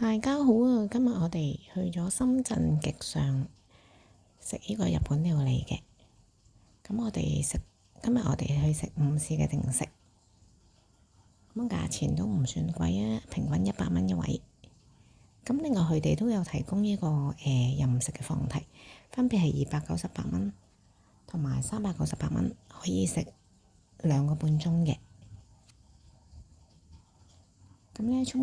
大家好啊！今日我哋去咗深圳極上食呢個日本料理嘅。今日我哋去食午市嘅定食，咁價錢都唔算貴啊，平均100蚊一位。咁另外佢哋都有提供呢個任食嘅放題，分別係298蚊同埋398蚊，可以食2個半鐘嘅。咁咧出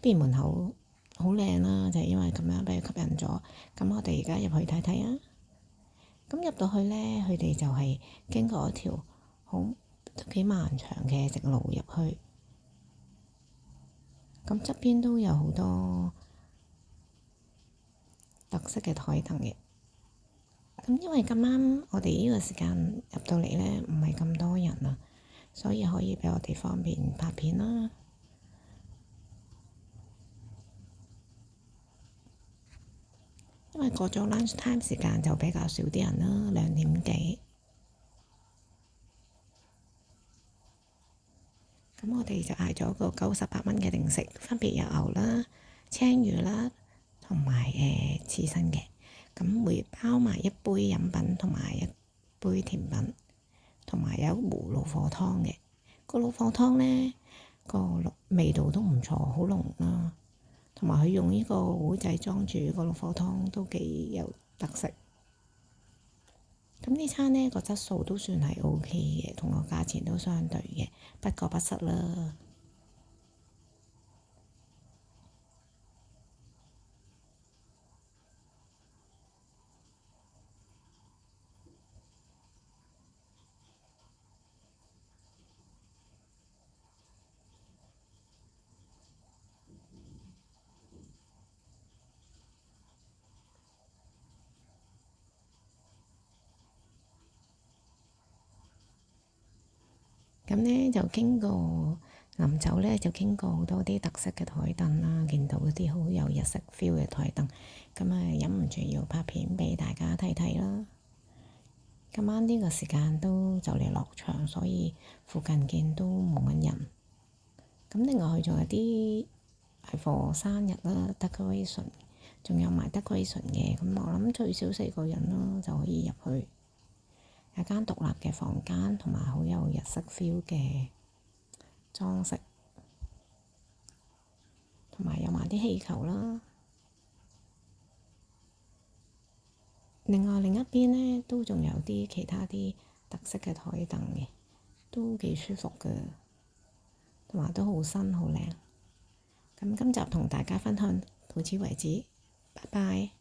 邊門口好靚啦，就係因為咁樣俾佢吸引咗。咁我哋而家入去睇睇啊。咁入到去咧，佢哋就係經過一條都幾漫長嘅直路入去。咁側邊都有好多特色嘅台凳嘅。咁因為咁啱我哋呢個時間入到嚟咧，唔係咁多人啊，所以可以畀我哋方便拍片啦。因為過咗 lunch time 時間就比較少啲人啦，2點幾。咁我哋就嗌咗個98蚊嘅定食，分別有牛啦、青魚啦同埋刺身嘅。咁會包埋一杯飲品同埋一杯甜品，同埋有一壺老火湯嘅。個老火湯咧，個味道都唔錯，好濃啦。同埋佢用呢個壺仔裝住個老火湯都幾有特色。咁呢餐呢個質素都算係 OK 嘅，同個價錢都相對嘅，不過不失啦。咁呢就臨走呢就經過好多啲特色嘅台凳啦，見到嗰啲好有日式 feel 嘅台凳，咁啊忍唔住要拍片畀大家睇睇啦。今晚呢個時間都就嚟落場，所以附近見都冇乜人。咁另外佢仲有啲係 for 生日啦 decoration， 仲有埋 decoration 嘅，咁我諗最少4個人啦就可以入去。有間獨立嘅房間，同埋好有日式 feel 嘅裝飾，同埋有埋啲氣球啦。另一邊呢，都仲有啲其他啲特色嘅台凳嘅，都幾舒服㗎，同埋都好新好靚。咁今集同大家分享到此為止，拜拜。